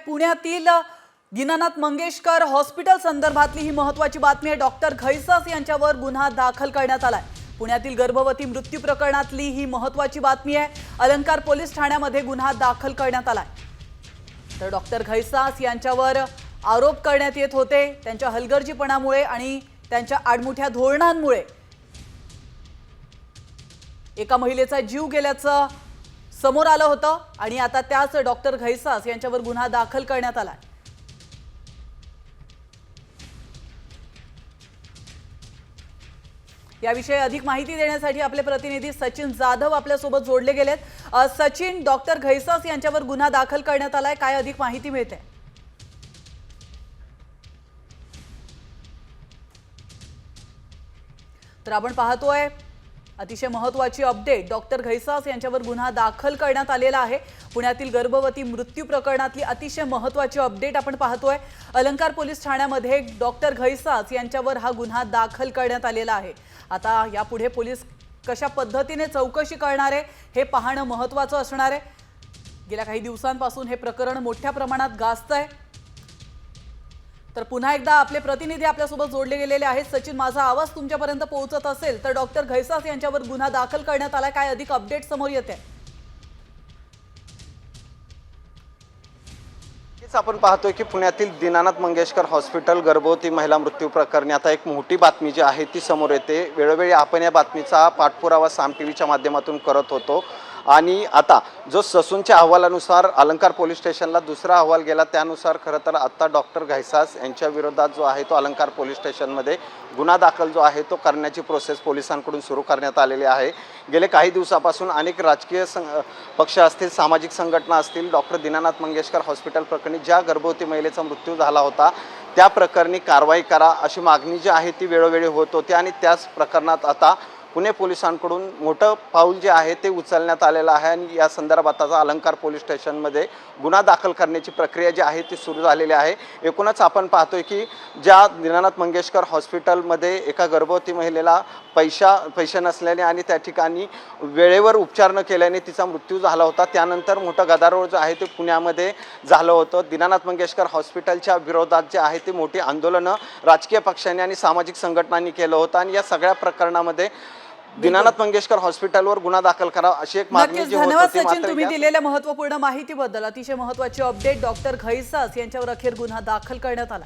पुण्यातील दीनानाथ मंगेशकर हॉस्पिटल संदर्भातली ही महत्त्वाची बातमी आहे। डॉक्टर घैसास यांच्यावर गुन्हा दाखल करण्यात आलाय। पुण्यातील गर्भवती मृत्यू प्रकरणातली ही महत्त्वाची बातमी आहे। अलंकार पोलीस ठाण्यामध्ये गुन्हा दाखल करण्यात आलाय। तर डॉक्टर घैसास यांच्यावर आरोप करण्यात येत होते त्यांच्या हलगर्जीपणामुळे आणि त्यांच्या आडमुठ्या धोरणांमुळे एका महिलेचा जीव गेल्याचं समोर आलं होतं आणि आता त्याच डॉक्टर घैसास यांच्यावर गुन्हा दाखल करण्यात आलाय। याविषयी अधिक माहिती देण्यासाठी आपले प्रतिनिधी सचिन जाधव आपल्या सोबत जोडले गेलेत। सचिन, डॉक्टर घैसास यांच्यावर गुन्हा दाखल करण्यात आलाय, काय अधिक माहिती मिळते? तर आपण पाहतोय अतिशय महत्त्वाची अपडेट, डॉक्टर घैसास यांच्यावर गुन्हा दाखल करण्यात आलेला आहे। पुण्यातील गर्भवती मृत्यू प्रकरणातली अतिशय महत्त्वाची अपडेट आपण पाहतोय। अलंकार पोलीस ठाण्यामध्ये डॉक्टर घैसास यांच्यावर हा गुन्हा दाखल करण्यात आलेला आहे। आता यापुढे पोलीस कशा पद्धतीने चौकशी करणार आहे हे पाहणं महत्त्वाचं असणार आहे। गेल्या काही दिवसांपासून हे प्रकरण मोठ्या प्रमाणात गाजतंय। तर पुन्हा एकदा आपले प्रतिनिधी आपल्यासोबत जोडले गेलेले आहेत। सचिन, माझा आवाज तुमच्यापर्यंत पोहोचत असेल तर डॉक्टर घैसास यांच्यावर गुन्हा दाखल करण्यात आलाय, काय अधिक अपडेट समोर येते? आपण पाहतोय की पुण्यातील दीनानाथ मंगेशकर हॉस्पिटल गर्भवती महिला मृत्यू प्रकरणी आता एक मोठी बातमी जी आहे ती समोर येते। वेळोवेळी आपण या बातमीचा पाठपुरावा साम टीव्हीच्या माध्यमातून करत होतो आणि आता जो ससूनच्या अहवालानुसार अलंकार पोलीस स्टेशनला दुसरा अहवाल गेला त्यानुसार खरं तर आता डॉक्टर घैसास यांच्या विरोधात जो आहे तो अलंकार पोलीस स्टेशनमध्ये गुन्हा दाखल जो आहे तो करण्याची प्रोसेस पोलिसांकडून सुरू करण्यात आलेली आहे। गेले काही दिवसापासून अनेक राजकीय पक्ष असतील, सामाजिक संघटना असतील, डॉक्टर दीनानाथ मंगेशकर हॉस्पिटल प्रकरणी ज्या गर्भवती महिलेचा मृत्यू झाला होता त्या प्रकरणी कारवाई करा अशी मागणी जी आहे ती वेळोवेळी होत होती आणि त्याच प्रकरणात आता पुणे पोलिसांकडून मोठं पाऊल जे आहे ते उचलण्यात आलेलं आहे आणि या संदर्भात आता अलंकार पोलीस स्टेशनमध्ये गुन्हा दाखल करण्याची प्रक्रिया जी आहे ती सुरू झालेली आहे। एकूणच आपण पाहतोय की ज्या दीनानाथ मंगेशकर हॉस्पिटलमध्ये एका गर्भवती महिलेला पैसे नसल्याने आणि त्या ठिकाणी वेळेवर उपचार न केल्याने तिचा मृत्यू झाला होता, त्यानंतर मोठं गदारोळ जो आहे ते पुण्यामध्ये झालं होतं। दीनानाथ मंगेशकर हॉस्पिटलच्या विरोधात जे आहे ते मोठी आंदोलनं राजकीय पक्षांनी आणि सामाजिक संघटनांनी केलं होतं आणि या सगळ्या प्रकरणामध्ये दीनानाथ मंगेशकर हॉस्पिटलवर गुन्हा दाखल करा अशी एक मागणी जी होती। धन्यवाद सचिन, तुम्ही दिलेल्या महत्त्वपूर्ण माहितीबद्दल। अतिशय महत्त्वाची अपडेट, डॉक्टर घैसास यांच्यावर अखेर गुन्हा दाखल करण्यात आला।